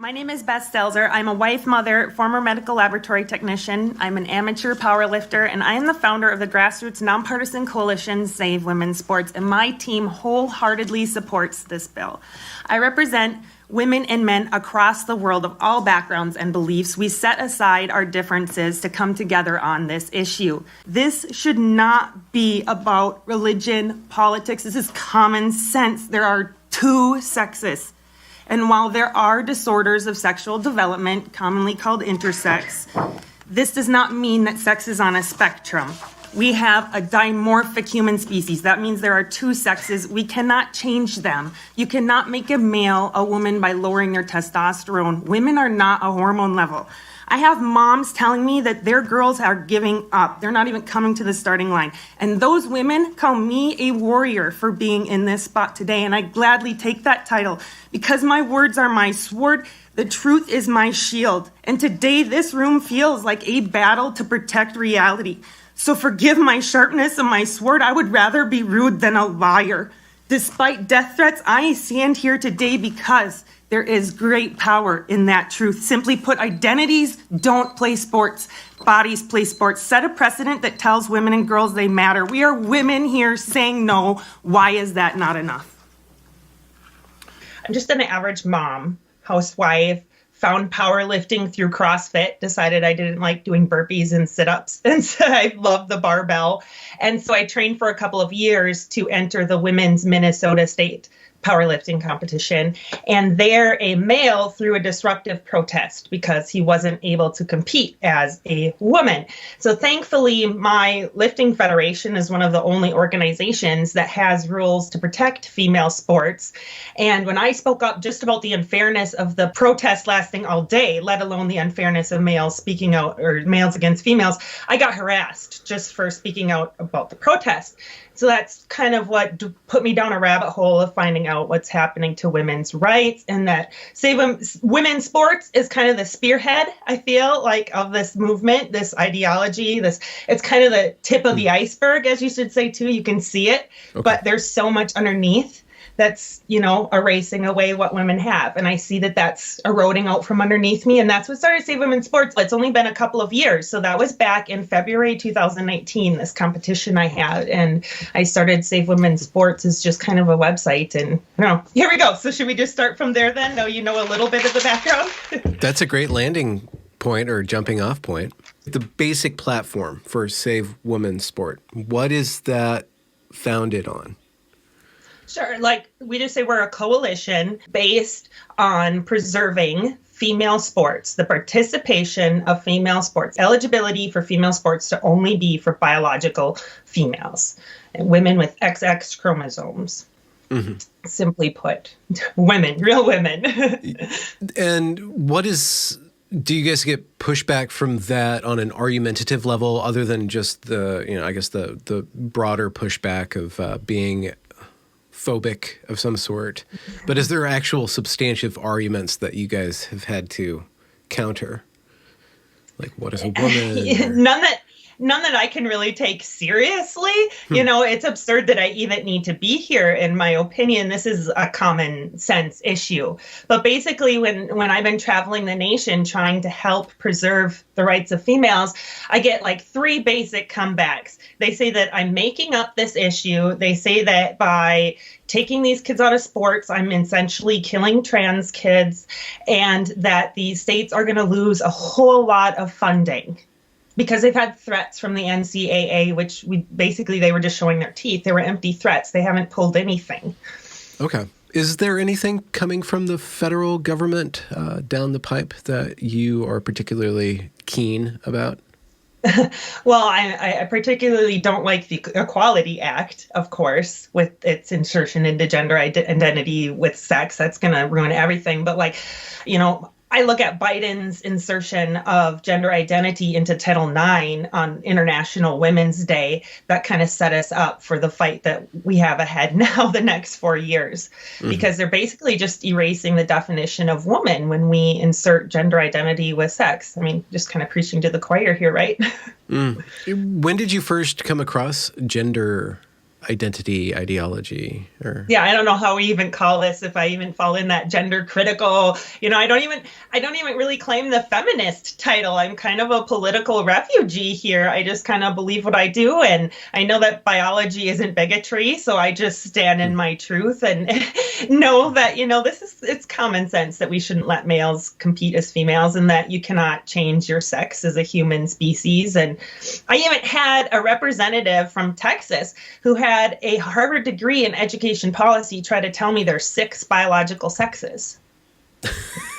My name is Beth Stelzer. I'm a wife, mother, former medical laboratory technician. I'm an amateur powerlifter, and I am the founder of the grassroots nonpartisan coalition Save Women's Sports, and my team wholeheartedly supports this bill. I represent women and men across the world of all backgrounds and beliefs. We set aside our differences to come together on this issue. This should not be about religion, politics. This is common sense. There are two sexes. And while there are disorders of sexual development, commonly called intersex, this does not mean that sex is on a spectrum. We have a dimorphic human species. That means there are two sexes. We cannot change them. You cannot make a male a woman by lowering their testosterone. Women are not a hormone level. I have moms telling me that their girls are giving up. They're not even coming to the starting line. And those women call me a warrior for being in this spot today. And I gladly take that title because my words are my sword. The truth is my shield. And today this room feels like a battle to protect reality. So forgive my sharpness and my sword. I would rather be rude than a liar. Despite death threats, I stand here today because there is great power in that truth. Simply put, identities don't play sports. Bodies play sports. Set a precedent that tells women and girls they matter. We are women here saying no. Why is that not enough? I'm just an average mom, housewife, found powerlifting through CrossFit, decided I didn't like doing burpees and sit-ups, and so I love the barbell. And so I trained for a couple of years to enter the women's Minnesota State powerlifting competition. And there a male threw a disruptive protest because he wasn't able to compete as a woman. So thankfully, my lifting federation is one of the only organizations that has rules to protect female sports. And when I spoke up just about the unfairness of the protest lasting all day, let alone the unfairness of males speaking out or males against females, I got harassed just for speaking out about the protest. So that's kind of what put me down a rabbit hole of finding out what's happening to women's rights, and that Save Women's Sports is kind of the spearhead, I feel like, of this movement, this ideology. It's kind of the tip of the iceberg, as you should say, too. You can see it, okay, but there's so much underneath that's, erasing away what women have. And I see that that's eroding out from underneath me. And that's what started Save Women's Sports. It's only been a couple of years. So that was back in February 2019, this competition I had. And I started Save Women's Sports as just kind of a website. And here we go. So should we just start from there then? Know a little bit of the background? That's a great landing point or jumping off point. The basic platform for Save Women's Sport, what is that founded on? Sure. Like we just say we're a coalition based on preserving female sports, the participation of female sports, eligibility for female sports to only be for biological females, and women with XX chromosomes. Mm-hmm. Simply put, women, real women. And do you guys get pushback from that on an argumentative level other than just the broader pushback of being phobic of some sort? But is there actual substantive arguments that you guys have had to counter? Like, what is a woman? None that I can really take seriously. It's absurd that I even need to be here. In my opinion, this is a common sense issue. But basically, when I've been traveling the nation trying to help preserve the rights of females, I get like three basic comebacks. They say that I'm making up this issue. They say that by taking these kids out of sports, I'm essentially killing trans kids, and that these states are going to lose a whole lot of funding. Because they've had threats from the NCAA, which they were just showing their teeth. They were empty threats. They haven't pulled anything. Okay. Is there anything coming from the federal government down the pipe that you are particularly keen about? Well, I particularly don't like the Equality Act, of course, with its insertion into gender identity with sex. That's going to ruin everything. But I look at Biden's insertion of gender identity into Title IX on International Women's Day. That kind of set us up for the fight that we have ahead now the next 4 years, because they're basically just erasing the definition of woman when we insert gender identity with sex. I mean, just kind of preaching to the choir here, right? When did you first come across gender identity ideology or Yeah, I don't know how we even call this, if I even fall in that gender critical. I don't even really claim the feminist title. I'm kind of a political refugee here. I just kind of believe what I do, and I know that biology isn't bigotry, so I just stand in my truth and know that it's common sense that we shouldn't let males compete as females, and that you cannot change your sex as a human species. And I even had a representative from Texas who had a Harvard degree in education policy try to tell me there's 6 biological sexes.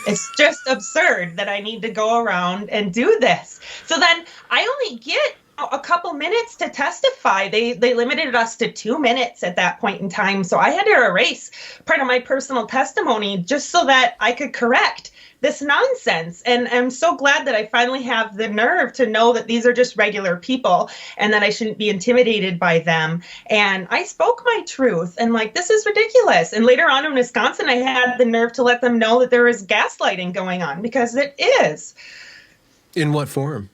It's just absurd that I need to go around and do this. So then I only get a couple minutes to testify. They limited us to 2 minutes at that point in time. So I had to erase part of my personal testimony just so that I could correct this nonsense. And I'm so glad that I finally have the nerve to know that these are just regular people and that I shouldn't be intimidated by them. And I spoke my truth and this is ridiculous. And later on in Wisconsin, I had the nerve to let them know that there is gaslighting going on, because it is. In what form?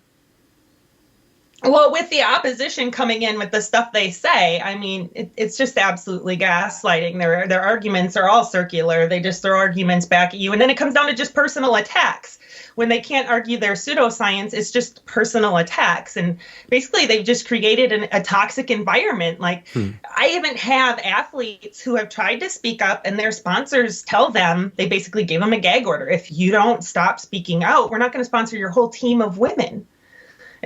Well, with the opposition coming in with the stuff they say, I mean, it's just absolutely gaslighting. Their arguments are all circular. They just throw arguments back at you. And then it comes down to just personal attacks. When they can't argue their pseudoscience, it's just personal attacks. And basically, they've just created a toxic environment. I even have athletes who have tried to speak up, and their sponsors tell them, they basically gave them a gag order. If you don't stop speaking out, we're not going to sponsor your whole team of women.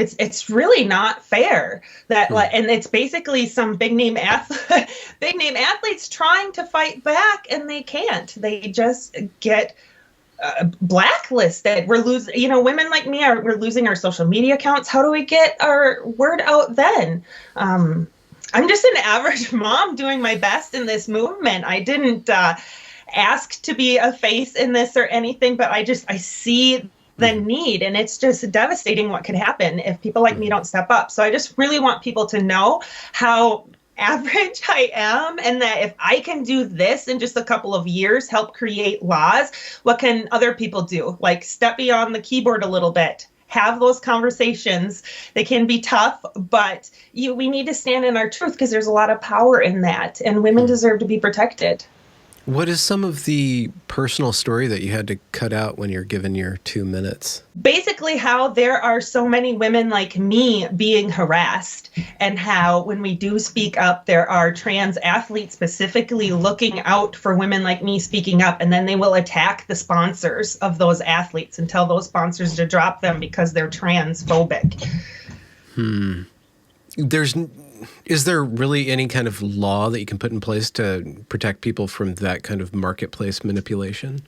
It's really not fair that, and it's basically some big name athletes trying to fight back, and they can't. They just get blacklisted. We're losing, women like me we're losing our social media accounts. How do we get our word out then? I'm just an average mom doing my best in this movement. I didn't ask to be a face in this or anything, but I see the need, and it's just devastating what could happen if people like me don't step up. So I just really want people to know how average I am, and that if I can do this in just a couple of years, help create laws, what can other people do? Step beyond the keyboard a little bit. Have those conversations. They can be tough, but we need to stand in our truth, because there's a lot of power in that, and women deserve to be protected. What is some of the personal story that you had to cut out when you're given your 2 minutes? Basically, how there are so many women like me being harassed, and how when we do speak up, there are trans athletes specifically looking out for women like me speaking up, and then they will attack the sponsors of those athletes and tell those sponsors to drop them because they're transphobic. Is there really any kind of law that you can put in place to protect people from that kind of marketplace manipulation?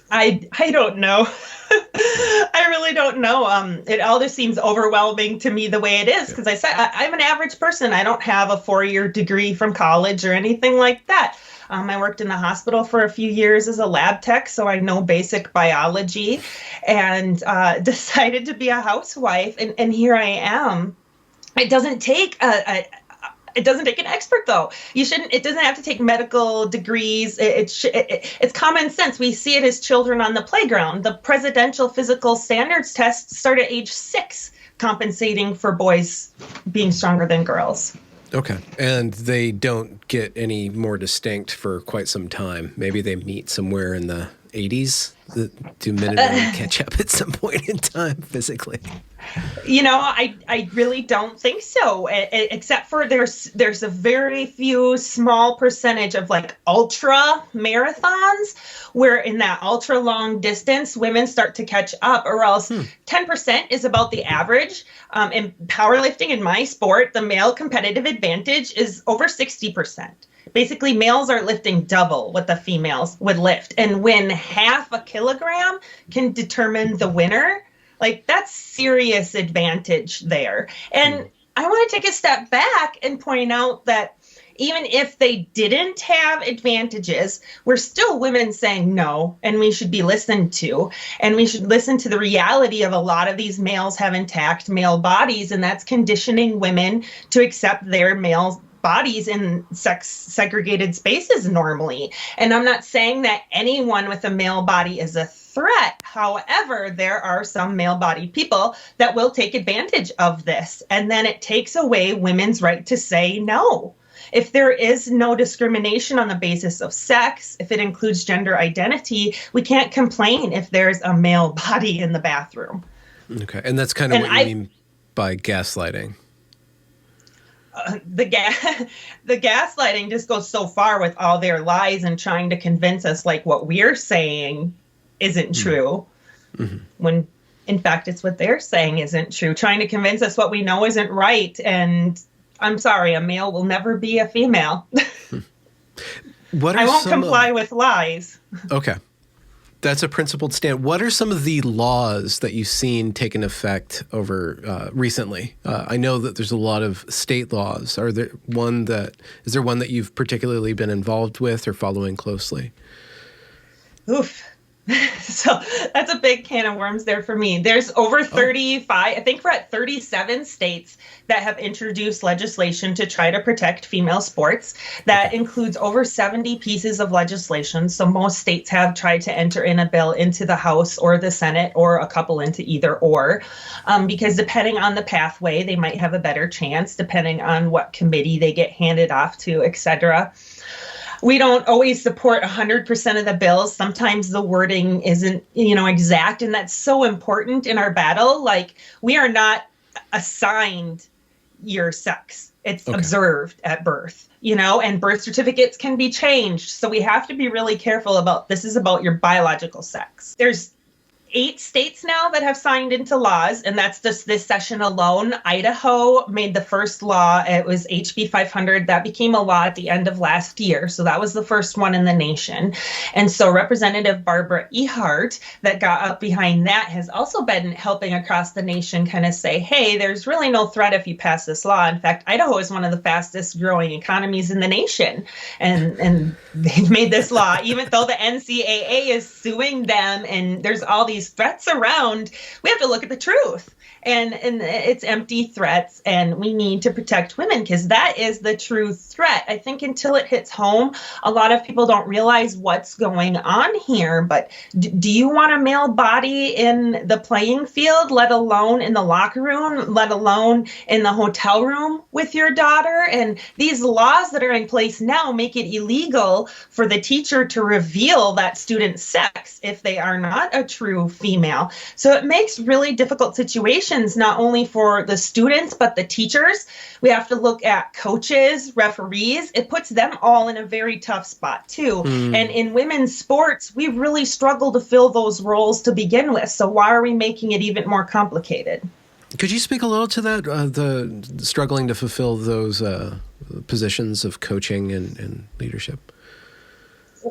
I don't know. I really don't know. It all just seems overwhelming to me the way it is, because I said I'm an average person. I don't have a 4-year degree from college or anything like that. I worked in the hospital for a few years as a lab tech, so I know basic biology, and decided to be a housewife, and here I am. It doesn't take it doesn't take an expert, though. It doesn't have to take medical degrees. It's common sense. We see it as children on the playground. The presidential physical standards tests start at age 6, compensating for boys being stronger than girls. Okay. And they don't get any more distinct for quite some time. Maybe they meet somewhere in the 80s. Do men and women catch up at some point in time physically? I really don't think so, except for there's a very few small percentage of ultra marathons where in that ultra long distance women start to catch up, or else 10% is about the average. In powerlifting, in my sport, the male competitive advantage is over 60%. Basically, males are lifting double what the females would lift, and when half a kilogram can determine the winner, that's serious advantage there. And I want to take a step back and point out that even if they didn't have advantages, we're still women saying no, and we should be listened to. And we should listen to the reality of a lot of these males have intact male bodies, and that's conditioning women to accept their male bodies in sex segregated spaces normally. And I'm not saying that anyone with a male body is a threat. However, there are some male-bodied people that will take advantage of this, and then it takes away women's right to say no. If there is no discrimination on the basis of sex, if it includes gender identity, we can't complain if there's a male body in the bathroom. Okay, and that's kind of what you mean by gaslighting. The gaslighting just goes so far with all their lies and trying to convince us like what we're saying isn't true, when in fact it's what they're saying isn't true, trying to convince us what we know isn't right. And I'm sorry, a male will never be a female. I won't comply with lies. Okay. That's a principled stand. What are some of the laws that you've seen taken effect over recently? I know that there's a lot of state laws. Is there one that you've particularly been involved with or following closely? Oof. So that's a big can of worms there for me. There's over 35, I think we're at 37 states that have introduced legislation to try to protect female sports. That includes over 70 pieces of legislation. So most states have tried to enter in a bill into the House or the Senate, or a couple into either or, because depending on the pathway, they might have a better chance, depending on what committee they get handed off to, etc. We don't always support 100% of the bills. Sometimes the wording isn't, exact. And that's so important in our battle. Like, we are not assigned your sex. It's observed at birth, and birth certificates can be changed. So we have to be really careful about this is about your biological sex. There's 8 states now that have signed into laws, and that's just this session alone. Idaho made the first law. It was HB 500. That became a law at the end of last year. So that was the first one in the nation. And so Representative Barbara Ehart, that got up behind that, has also been helping across the nation kind of say, hey, there's really no threat if you pass this law. In fact, Idaho is one of the fastest growing economies in the nation. And they've made this law, even though the NCAA is suing them and there's all these threats around. We have to look at the truth, and it's empty threats, and we need to protect women because that is the true threat. I think until it hits home, a lot of people don't realize what's going on here. But do you want a male body in the playing field, let alone in the locker room, let alone in the hotel room with your daughter? And these laws that are in place now make it illegal for the teacher to reveal that student's sex if they are not a true female. So it makes really difficult situations, not only for the students, but the teachers. We have to look at coaches, referees. It puts them all in a very tough spot too. And in women's sports, we really struggle to fill those roles to begin with. So why are we making it even more complicated? Could you speak a little to that, the struggling to fulfill those positions of coaching and leadership?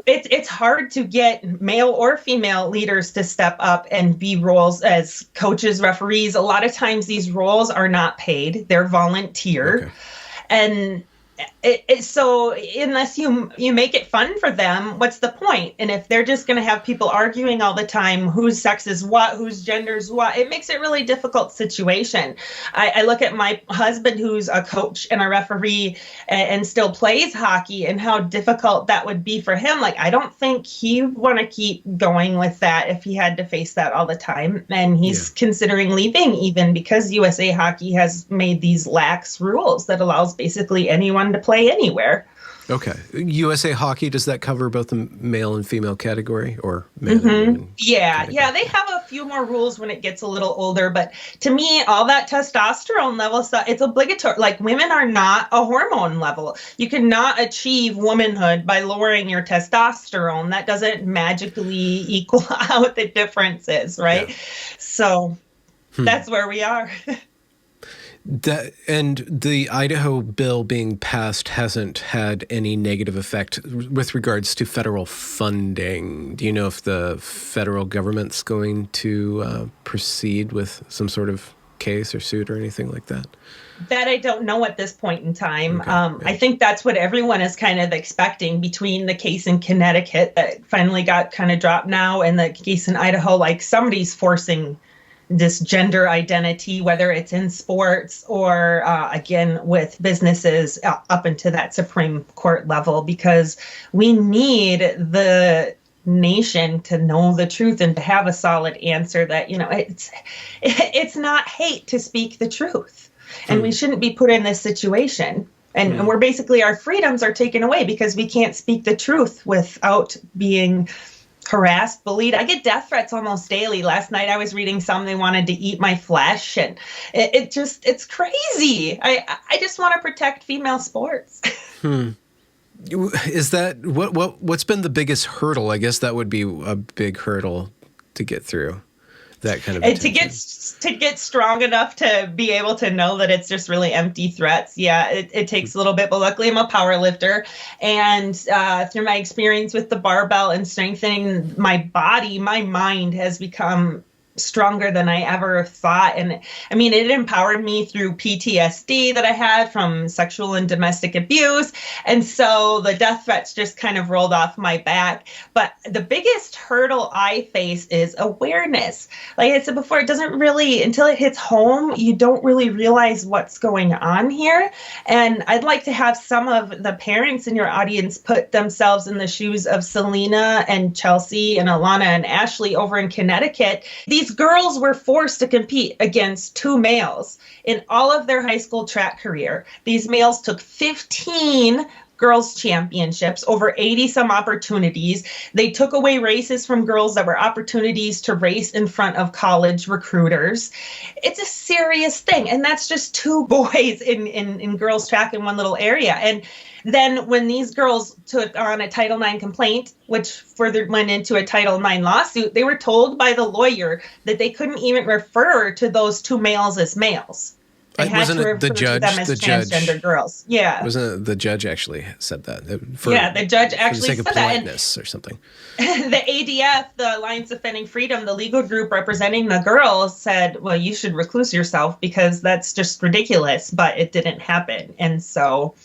It's hard to get male or female leaders to step up and be roles as coaches, referees. A lot of times these roles are not paid. They're volunteer. Okay. And so unless you make it fun for them, what's the point? And if they're just going to have people arguing all the time, whose sex is what, whose gender is what, it makes it really difficult situation. I look at my husband, who's a coach and a referee and still plays hockey, and how difficult that would be for him. Like, I don't think he would want to keep going with that if he had to face that all the time. And he's considering leaving, even because USA Hockey has made these lax rules that allows basically anyone to play anywhere. Okay. USA Hockey, does that cover both the male and female category, or male and women? Yeah, they have a few more rules when it gets a little older, but to me, all that testosterone level stuff, it's obligatory. Like, women are not a hormone level. You cannot achieve womanhood by lowering your testosterone. That doesn't magically equal out the differences, right? Yeah. So that's where we are. And the Idaho bill being passed hasn't had any negative effect with regards to federal funding. Do you know if the federal government's going to proceed with some sort of case or suit or anything like that? That I don't know at this point in time. Okay, I think that's what everyone is kind of expecting, between the case in Connecticut that finally got kind of dropped now and the case in Idaho. Like, somebody's forcing this gender identity, whether it's in sports or, again, with businesses up into that Supreme Court level, because we need the nation to know the truth and to have a solid answer that, it's not hate to speak the truth. And we shouldn't be put in this situation. And we're basically, our freedoms are taken away because we can't speak the truth without being harassed, bullied. I get death threats almost daily. Last night I was reading some, they wanted to eat my flesh, and it's crazy. I just want to protect female sports. Is that what's been the biggest hurdle? I guess that would be a big hurdle to get through. That kind of attention. To get strong enough to be able to know that it's just really empty threats. Yeah, it takes a little bit, but luckily I'm a power lifter, and through my experience with the barbell and strengthening my body, my mind has become stronger than I ever thought. And I mean, it empowered me through PTSD that I had from sexual and domestic abuse. And so the death threats just kind of rolled off my back. But the biggest hurdle I face is awareness. Like I said before, it doesn't really, until it hits home, you don't really realize what's going on here. And I'd like to have some of the parents in your audience put themselves in the shoes of Selena and Chelsea and Alana and Ashley over in Connecticut. These girls were forced to compete against two males in all of their high school track career. These males took 15 girls championships, over 80 some opportunities. They took away races from girls that were opportunities to race in front of college recruiters. It's a serious thing. And that's just two boys in girls track in one little area. And then when these girls took on a Title IX complaint, which further went into a Title IX lawsuit, they were told by the lawyer that they couldn't even refer to those two males as males. They had to refer to them as transgender girls. Yeah. Wasn't it the judge actually said that? The judge actually said that. For the sake of politeness or something. The ADF, the Alliance Defending Freedom, the legal group representing the girls, said, well, you should recluse yourself because that's just ridiculous, but it didn't happen. And so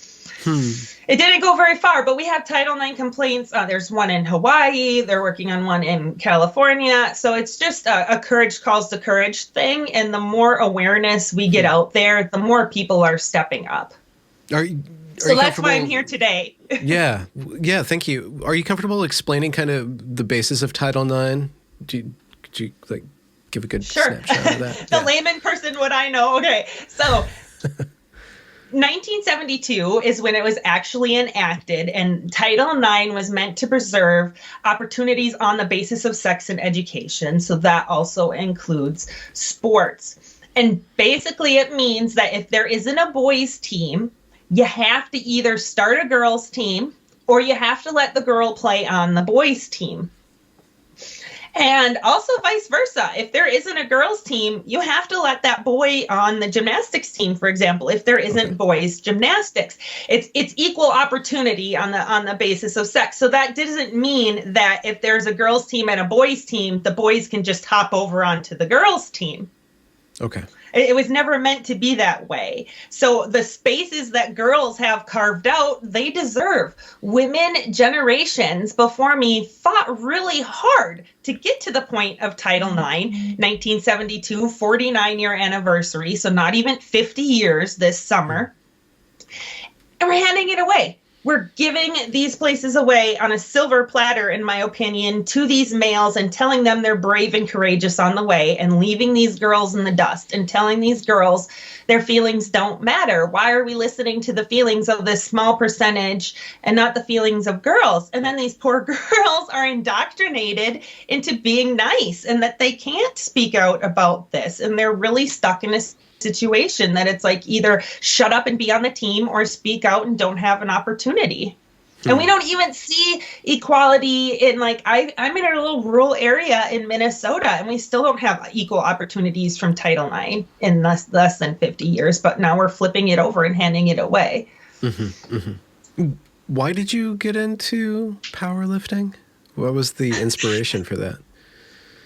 it didn't go very far, but we have Title IX complaints. There's one in Hawaii. They're working on one in California. So it's just a courage calls to courage thing. And the more awareness we get out there, the more people are stepping up. So that's why I'm here today. Yeah. Thank you. Are you comfortable explaining kind of the basis of Title IX? Could you like give a good snapshot of that? The layman person would I know. Okay. So 1972 is when it was actually enacted, and Title IX was meant to preserve opportunities on the basis of sex and education. So that also includes sports. And basically it means that if there isn't a boys team, you have to either start a girls team or you have to let the girl play on the boys team. And also vice versa. If there isn't a girls team, you have to let that boy on the gymnastics team, for example, if there isn't boys gymnastics. It's equal opportunity on the basis of sex. So that doesn't mean that if there's a girls team and a boys team, the boys can just hop over onto the girls team. Okay. It was never meant to be that way. So the spaces that girls have carved out, they deserve. Women generations before me fought really hard to get to the point of Title IX, 1972, 49-year anniversary. So not even 50 years this summer. And we're handing it away. We're giving these places away on a silver platter, in my opinion, to these males and telling them they're brave and courageous on the way and leaving these girls in the dust and telling these girls their feelings don't matter. Why are we listening to the feelings of this small percentage and not the feelings of girls? And then these poor girls are indoctrinated into being nice and that they can't speak out about this. And they're really stuck in a situation that it's like either shut up and be on the team or speak out and don't have an opportunity. And we don't even see equality in I'm in a little rural area in Minnesota and we still don't have equal opportunities from Title IX in less than 50 years, but now we're flipping it over and handing it away. Why did you get into powerlifting? What was the inspiration for that?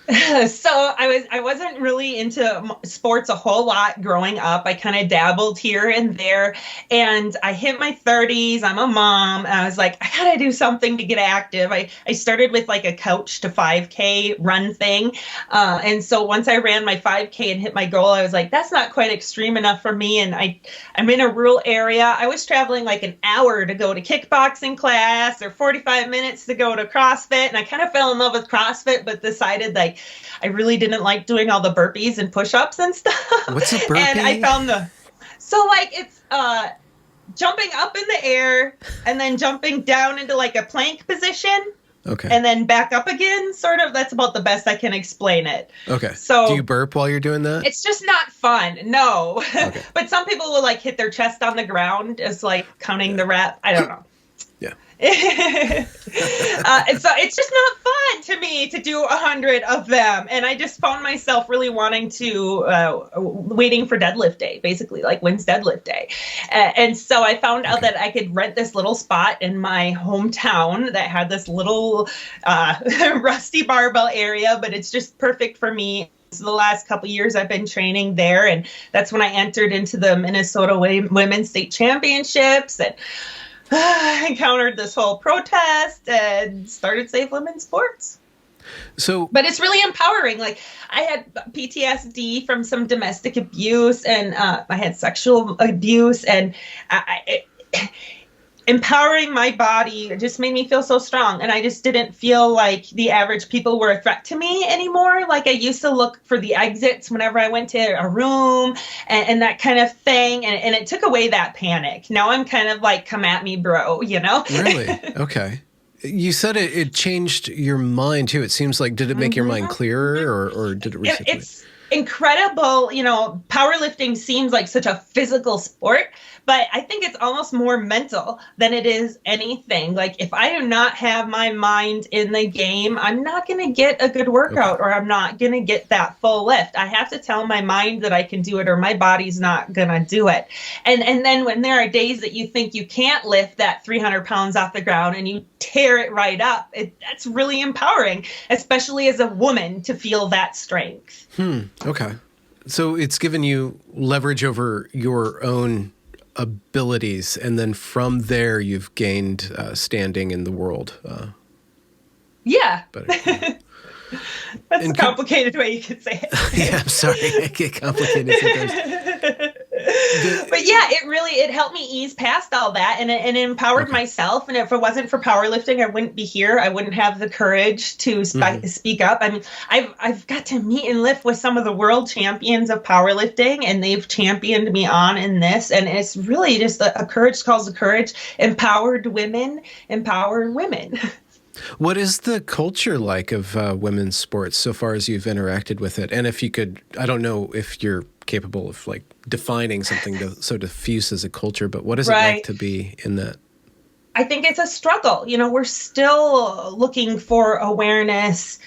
So I wasn't really into sports a whole lot growing up. I kind of dabbled here and there, and I hit my 30s. I'm a mom. And I was like, I gotta do something to get active. I started with like a couch to 5K run thing, and so once I ran my 5K and hit my goal, I was like, that's not quite extreme enough for me. And I'm in a rural area. I was traveling like an hour to go to kickboxing class or 45 minutes to go to CrossFit, and I kind of fell in love with CrossFit, but decided like I really didn't like doing all the burpees and push-ups and stuff. What's a burpee? And I found so like it's jumping up in the air and then jumping down into like a plank position. Okay. And then back up again, sort of. That's about the best I can explain it. Okay. So do you burp while you're doing that? It's just not fun. No. Okay. But some people will like hit their chest on the ground as like counting the rep. I don't know. Yeah. And so it's just not fun to me to do 100 of them. And I just found myself really wanting to, waiting for deadlift day, basically, like when's deadlift day? And so I found out that I could rent this little spot in my hometown that had this little rusty barbell area, but it's just perfect for me. So the last couple of years I've been training there, and that's when I entered into the Minnesota Women's State Championships, and I encountered this whole protest and started Save Women's Sports. But it's really empowering. Like I had PTSD from some domestic abuse, and I had sexual abuse, and empowering my body just made me feel so strong. And I just didn't feel like the average people were a threat to me anymore. Like I used to look for the exits whenever I went to a room and that kind of thing. And it took away that panic. Now I'm kind of like, come at me, bro, you know? Really? Okay. You said it changed your mind too. It seems like, did it make your mind clearer or did it reset? It's incredible. You know, powerlifting seems like such a physical sport, but I think it's almost more mental than it is anything. Like if I do not have my mind in the game, I'm not going to get a good workout, or I'm not going to get that full lift. I have to tell my mind that I can do it, or my body's not going to do it. And then when there are days that you think you can't lift that 300 pounds off the ground and you tear it right up, that's really empowering, especially as a woman, to feel that strength. Okay. So it's given you leverage over your own abilities, and then from there you've gained standing in the world. Yeah. That's And a complicated way you could say it. Yeah, I'm sorry. I get complicated sometimes. But yeah, it helped me ease past all that, and it empowered myself. And if it wasn't for powerlifting, I wouldn't be here. I wouldn't have the courage to speak up. I mean, I've got to meet and lift with some of the world champions of powerlifting, and they've championed me on in this. And it's really just a courage calls to courage. Empowered women empower women. What is the culture like of women's sports so far as you've interacted with it? And if you could, I don't know if you're capable of like defining something so diffuse as a culture, but what is it like to be in that? I think it's a struggle. You know, we're still looking for awareness,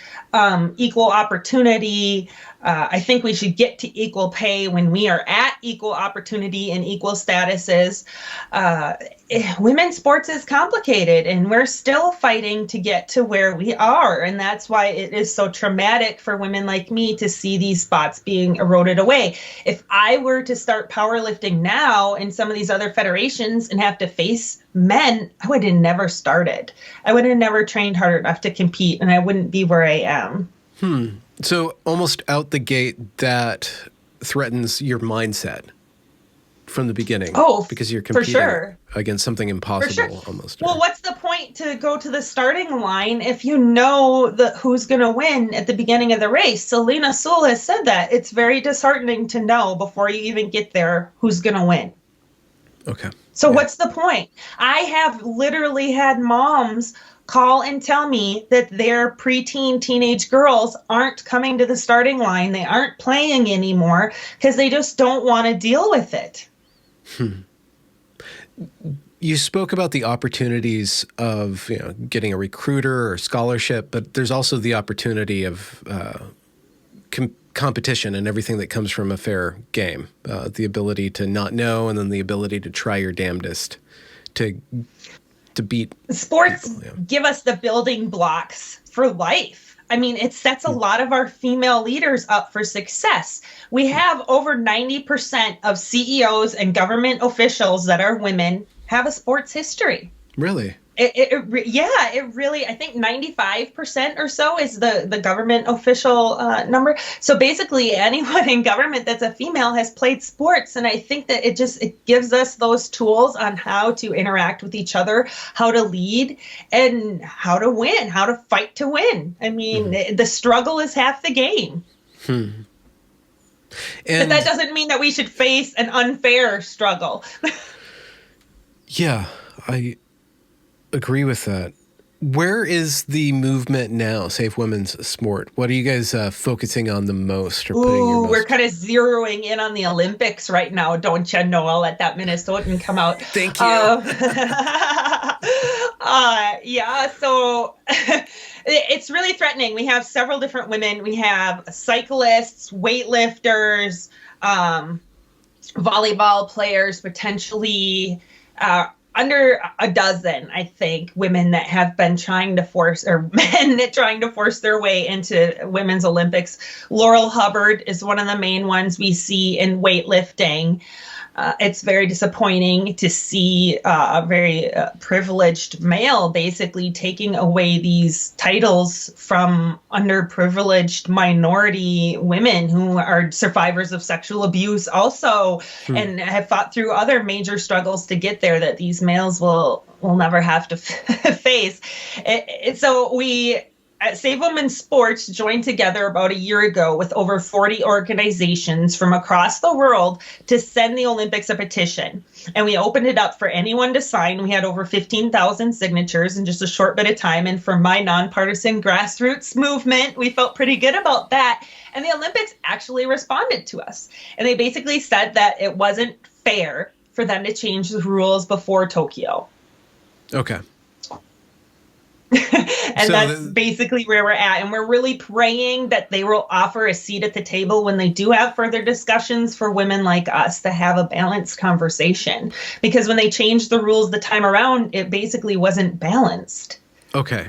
equal opportunity. I think we should get to equal pay when we are at equal opportunity and equal statuses. Women's sports is complicated, and we're still fighting to get to where we are. And that's why it is so traumatic for women like me to see these spots being eroded away. If I were to start powerlifting now in some of these other federations and have to face men, I would have never started. I would have never trained hard enough to compete, and I wouldn't be where I am. So almost out the gate, that threatens your mindset from the beginning. Because you're competing against something impossible almost. Well, what's the point to go to the starting line if you know who's going to win at the beginning of the race? Selena Sewell has said that. It's very disheartening to know before you even get there who's going to win. Okay. So what's the point? I have literally had moms call and tell me that their preteen teenage girls aren't coming to the starting line. They aren't playing anymore because they just don't want to deal with it. You spoke about the opportunities of getting a recruiter or scholarship, but there's also the opportunity of competition and everything that comes from a fair game. The ability to not know, and then the ability to try your damnedest to beat sports. People, give us the building blocks for life. I mean, it sets a lot of our female leaders up for success. We have over 90% of CEOs and government officials that are women have a sports history. Really? It really, I think 95% or so is the government official number. So basically anyone in government that's a female has played sports. And I think that it gives us those tools on how to interact with each other, how to lead, and how to win, how to fight to win. I mean, the struggle is half the game. And But that doesn't mean that we should face an unfair struggle. yeah, I agree with that. Where is the movement now, Save Women's Sport? What are you guys focusing on the most? Or putting your most... We're kind of zeroing in on the Olympics right now, don't you know? I'll let that Minnesotan come out. Thank you. So it's really threatening. We have several different women. We have cyclists, weightlifters, volleyball players, potentially under a dozen, I think, women that have been trying to force, or men that trying to force their way into women's Olympics. Laurel Hubbard is one of the main ones we see in weightlifting. It's very disappointing to see a very privileged male basically taking away these titles from underprivileged minority women who are survivors of sexual abuse also, and have fought through other major struggles to get there that these males will never have to face. So we at Save Women's Sports joined together about a year ago with over 40 organizations from across the world to send the Olympics a petition. And we opened it up for anyone to sign. We had over 15,000 signatures in just a short bit of time. And for my nonpartisan grassroots movement, we felt pretty good about that. And the Olympics actually responded to us. And they basically said that it wasn't fair for them to change the rules before Tokyo. Okay. And so that's basically where we're at. And we're really praying that they will offer a seat at the table when they do have further discussions for women like us to have a balanced conversation. Because when they changed the rules the time around, it basically wasn't balanced. Okay.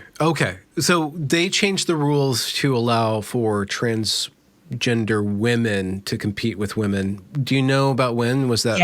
So they changed the rules to allow for transgender women to compete with women. Do you know about when? Was that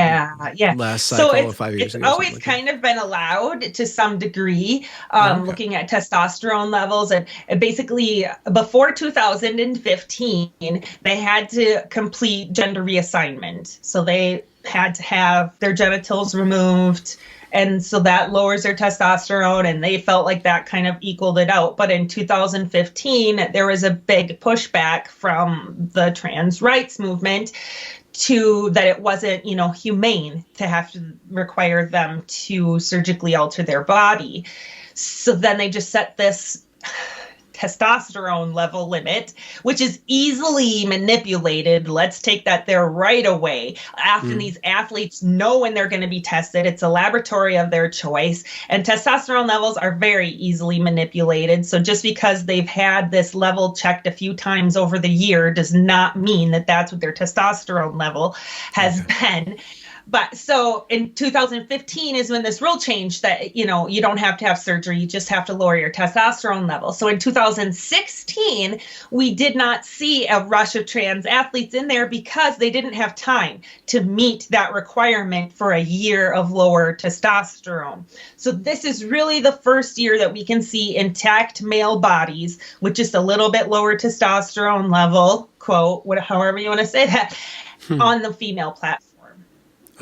last cycle or 5 years ago? It's always kind of been allowed to some degree, looking at testosterone levels. And basically, before 2015, they had to complete gender reassignment. So they had to have their genitals removed. And so that lowers their testosterone, and they felt like that kind of equaled it out. But in 2015, there was a big pushback from the trans rights movement to that it wasn't, humane to have to require them to surgically alter their body. So then they just set this testosterone level limit, which is easily manipulated. Let's take that there right away. Often these athletes know when they're going to be tested. It's a laboratory of their choice. And testosterone levels are very easily manipulated. So just because they've had this level checked a few times over the year does not mean that that's what their testosterone level has been. But so in 2015 is when this rule changed that, you don't have to have surgery. You just have to lower your testosterone level. So in 2016, we did not see a rush of trans athletes in there because they didn't have time to meet that requirement for a year of lower testosterone. So this is really the first year that we can see intact male bodies with just a little bit lower testosterone level, quote, however you want to say that, on the female platform.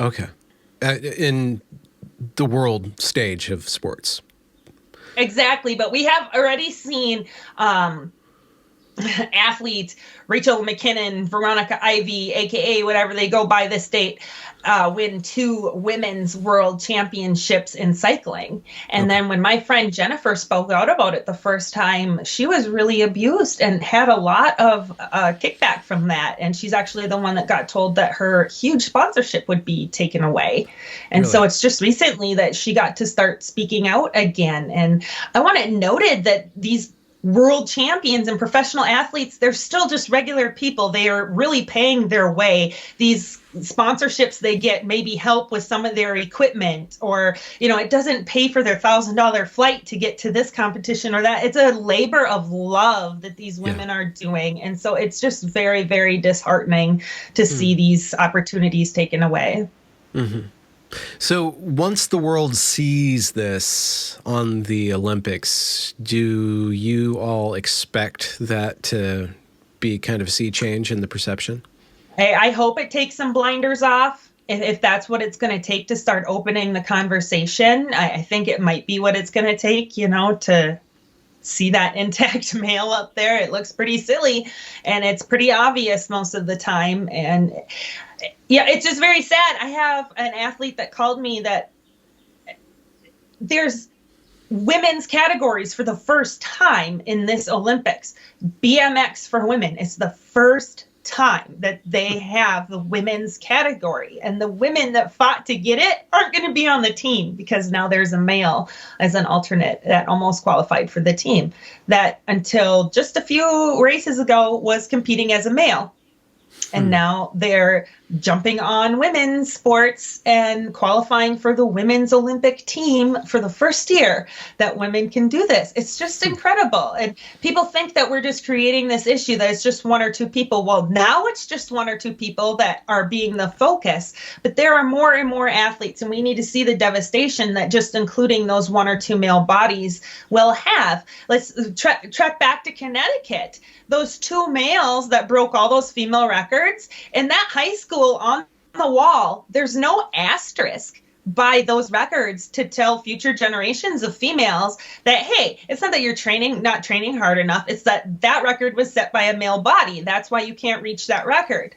Okay. In the world stage of sports. Exactly. But we have already seen athletes, Rachel McKinnon, Veronica Ivy, AKA whatever they go by this date, win 2 women's world championships in cycling. And then when my friend Jennifer spoke out about it the first time, she was really abused and had a lot of kickback from that. And she's actually the one that got told that her huge sponsorship would be taken away. And so it's just recently that she got to start speaking out again. And I want it noted that these world champions and professional athletes, they're still just regular people. They are really paying their way. These sponsorships they get maybe help with some of their equipment, or, it doesn't pay for their $1,000 flight to get to this competition or that. It's a labor of love that these women are doing. And so it's just very, very disheartening to see these opportunities taken away. Mm-hmm. So once the world sees this on the Olympics, do you all expect that to be kind of a sea change in the perception? I hope it takes some blinders off. If that's what it's going to take to start opening the conversation, I think it might be what it's going to take, to see that intact male up there. It looks pretty silly, and it's pretty obvious most of the time. And yeah, it's just very sad. I have an athlete that called me that there's women's categories for the first time in this Olympics. BMX for women. It's the first time that they have the women's category, and the women that fought to get it aren't going to be on the team because now there's a male as an alternate that almost qualified for the team that until just a few races ago was competing as a male. And now they're jumping on women's sports and qualifying for the women's Olympic team for the first year that women can do this. It's just incredible. And people think that we're just creating this issue that it's just one or two people. Well, now it's just one or two people that are being the focus, but there are more and more athletes, and we need to see the devastation that just including those one or two male bodies will have. Let's track back to Connecticut. Those two males that broke all those female records in that high school on the wall, there's no asterisk by those records to tell future generations of females that, hey, it's not that you're not training hard enough. It's that record was set by a male body. That's why you can't reach that record.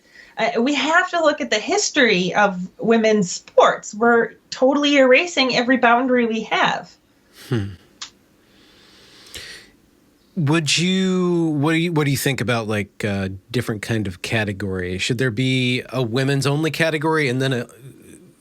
We have to look at the history of women's sports. We're totally erasing every boundary we have. What do you think about like different kind of category? Should there be a women's only category and then a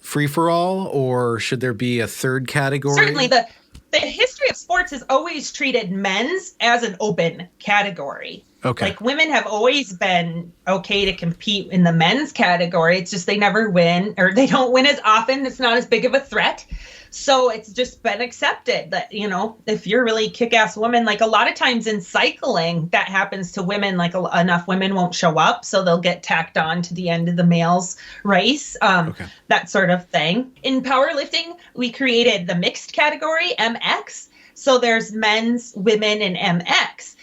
free for all, or should there be a third category? Certainly, the history of sports has always treated men's as an open category. Okay. Like women have always been okay to compete in the men's category. It's just they never win, or they don't win as often. It's not as big of a threat. So it's just been accepted that, if you're really kick-ass woman, like a lot of times in cycling, that happens to women, like enough women won't show up. So they'll get tacked on to the end of the male's race, that sort of thing. In powerlifting, we created the mixed category, MX. So there's men's, women, and MX.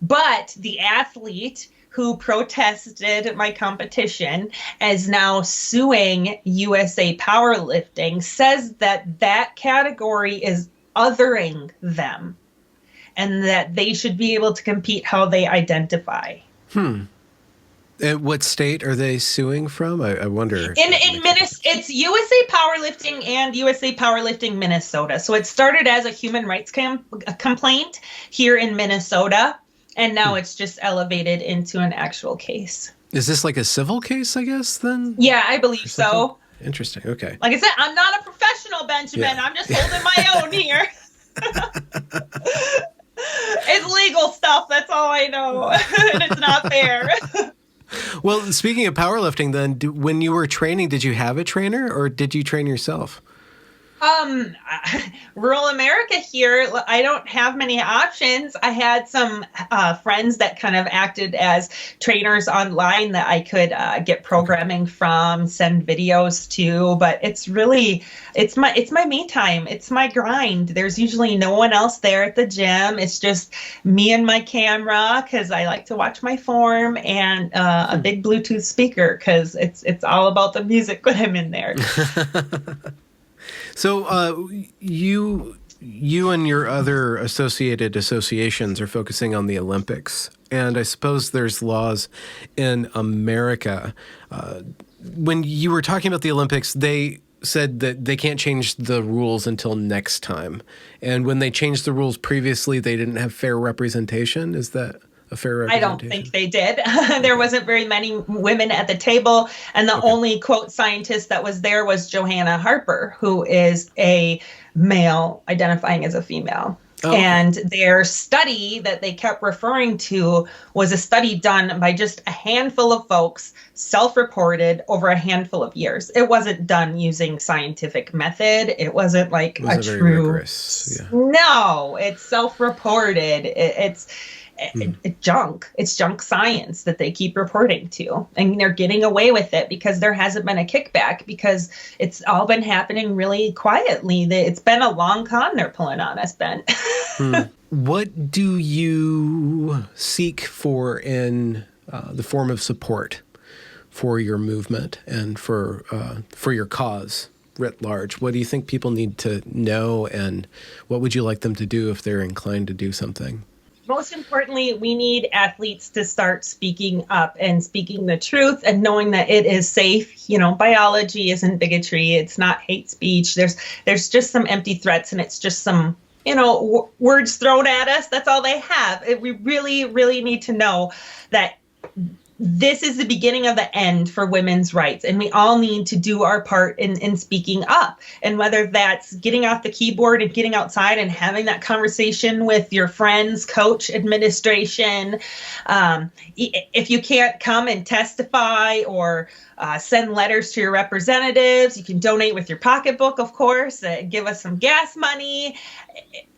But the athlete who protested my competition is now suing USA Powerlifting, says that category is othering them and that they should be able to compete how they identify. What state are they suing from? I wonder. In Minnesota, it's USA Powerlifting and USA Powerlifting Minnesota. So it started as a human rights complaint here in Minnesota. And now it's just elevated into an actual case. Is this like a civil case, I guess, then? Yeah, I believe so. Interesting. Okay. Like I said, I'm not a professional, Benjamin. Yeah. I'm just holding my own here. It's legal stuff. That's all I know. And it's not fair. Well, speaking of powerlifting, then, when you were training, did you have a trainer or did you train yourself? Rural America here, I don't have many options. I had some friends that kind of acted as trainers online that I could get programming from, send videos to, but it's my me time. It's my grind. There's usually no one else there at the gym. It's just me and my camera because I like to watch my form, and a big Bluetooth speaker because it's all about the music when I'm in there. So you and your other associated associations are focusing on the Olympics, and I suppose there's laws in America. When you were talking about the Olympics, they said that they can't change the rules until next time. And when they changed the rules previously, they didn't have fair representation. Is that a fair representation? I don't think they did. There wasn't very many women at the table. And the only, quote, scientist that was there was Johanna Harper, who is a male identifying as a female. Oh, okay. And their study that they kept referring to was a study done by just a handful of folks, self-reported over a handful of years. It wasn't done using scientific method. It wasn't like It wasn't a very true. rigorous. Yeah. No, it's self-reported. It's junk. It's junk science that they keep reporting to. And they're getting away with it because there hasn't been a kickback, because it's all been happening really quietly. It's been a long con they're pulling on us, Ben. What do you seek for in the form of support for your movement and for your cause writ large? What do you think people need to know, and what would you like them to do if they're inclined to do something? Most importantly, we need athletes to start speaking up and speaking the truth and knowing that it is safe. Biology isn't bigotry. It's not hate speech. There's just some empty threats, and it's just some, words thrown at us. That's all they have. We really, really need to know that this is the beginning of the end for women's rights, and we all need to do our part in speaking up. And whether that's getting off the keyboard and getting outside and having that conversation with your friends, coach, administration, if you can't come and testify or send letters to your representatives, you can donate with your pocketbook, of course, give us some gas money.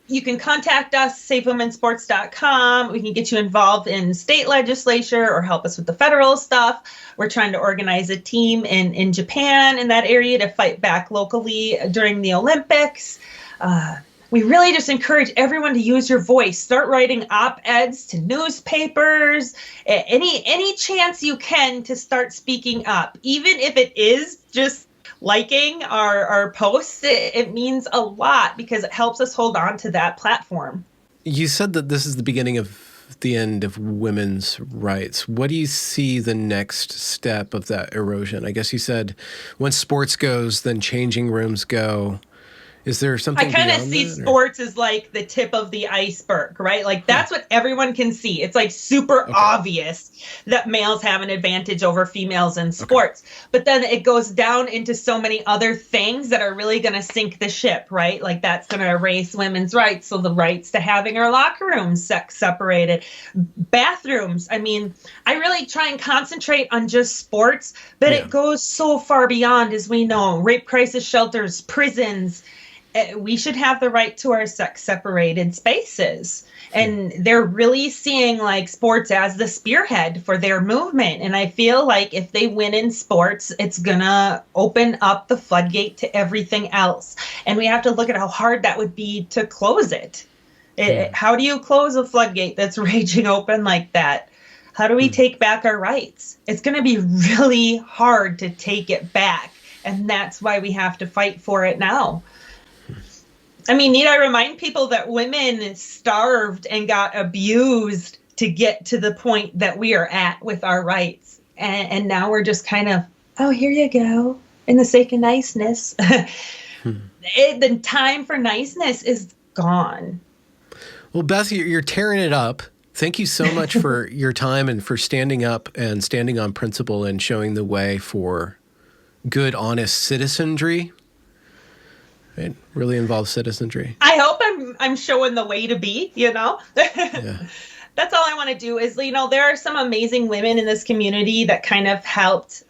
You can contact us, savewomensports.com. We can get you involved in state legislature or help us with the federal stuff. We're trying to organize a team in Japan, in that area, to fight back locally during the Olympics. We really just encourage everyone to use your voice. Start writing op-eds to newspapers, any chance you can to start speaking up, even if it is just liking our posts. It means a lot because it helps us hold on to that platform. You said that this is the beginning of the end of women's rights. What do you see the next step of that erosion? I guess you said once sports goes, then changing rooms go. Is there something I kind of beyond see that, or? sports as like the tip of the iceberg, right? Like that's what everyone can see. It's like super obvious that males have an advantage over females in sports. But then it goes down into so many other things that are really going to sink the ship, right? Like that's going to erase women's rights. So the rights to having our locker rooms sex separated, bathrooms. I mean, I really try and concentrate on just sports, but it goes so far beyond, as we know, rape crisis shelters, prisons. We should have the right to our sex separated spaces. And they're really seeing like sports as the spearhead for their movement. And I feel like if they win in sports, it's gonna open up the floodgate to everything else. And we have to look at how hard that would be to close it. How do you close a floodgate that's raging open like that? How do we take back our rights? It's gonna be really hard to take it back. And that's why we have to fight for it now. I mean, need I remind people that women starved and got abused to get to the point that we are at with our rights. And now we're just kind of, oh, here you go, in the sake of niceness. The time for niceness is gone. Well, Beth, you're tearing it up. Thank you so much for your time and for standing up and standing on principle and showing the way for good, honest citizenry. It really involves citizenry. I hope I'm showing the way to be, Yeah. That's all I want to do is, there are some amazing women in this community that kind of helped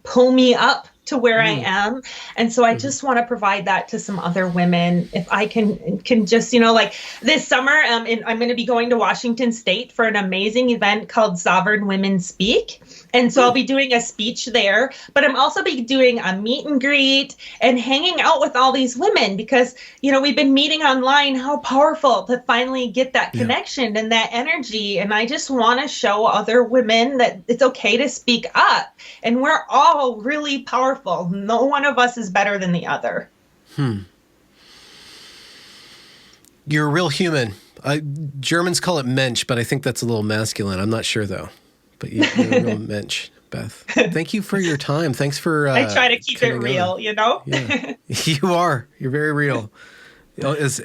pull me up to where I am. And so I just want to provide that to some other women. If I can just, like this summer, I'm going to be going to Washington State for an amazing event called Sovereign Women Speak. And so I'll be doing a speech there, but I'm also be doing a meet and greet and hanging out with all these women because, we've been meeting online, how powerful to finally get that connection and that energy. And I just want to show other women that it's okay to speak up, and we're all really powerful. No one of us is better than the other. You're a real human. Germans call it Mensch, but I think that's a little masculine. I'm not sure, though. But you're a real Mensch, Beth. Thank you for your time. Thanks for I try to keep it real, on. Yeah. You are. You're very real. As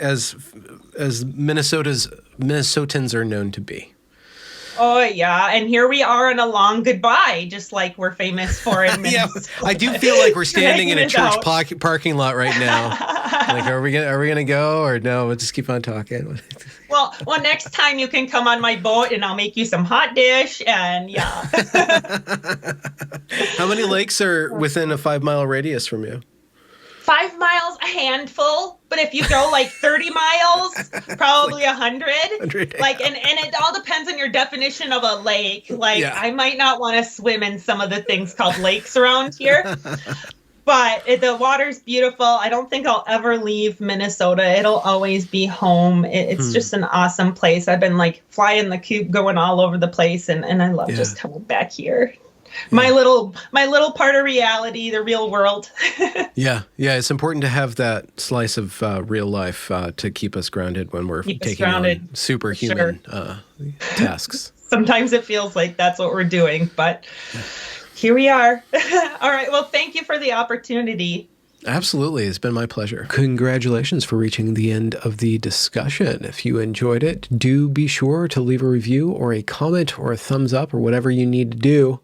Minnesotans are known to be. Oh, yeah. And here we are in a long goodbye, just like we're famous for in Yeah, Minnesota. I do feel like we're standing in a Dragging it church out. parking lot right now. Like, are we gonna go, or no? We'll just keep on talking. Well, next time you can come on my boat and I'll make you some hot dish. And yeah. How many lakes are within a 5-mile radius from you? 5 miles, a handful. But if you go like 30 miles, probably 100. 100, yeah. Like, and it all depends on your definition of a lake. Like, Yeah. I might not want to swim in some of the things called lakes around here. But the water's beautiful. I don't think I'll ever leave Minnesota. It'll always be home. It's just an awesome place. I've been like flying the coop, going all over the place, and I love just coming back here. My little part of reality, the real world. Yeah. It's important to have that slice of real life to keep us grounded when we're taking on superhuman tasks. Sometimes it feels like that's what we're doing, but here we are. All right. Well, thank you for the opportunity. Absolutely. It's been my pleasure. Congratulations for reaching the end of the discussion. If you enjoyed it, do be sure to leave a review or a comment or a thumbs up or whatever you need to do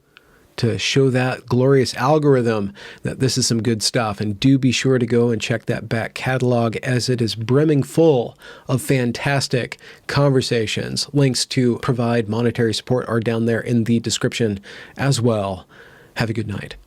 to show that glorious algorithm that this is some good stuff. And do be sure to go and check that back catalog, as it is brimming full of fantastic conversations. Links to provide monetary support are down there in the description as well. Have a good night.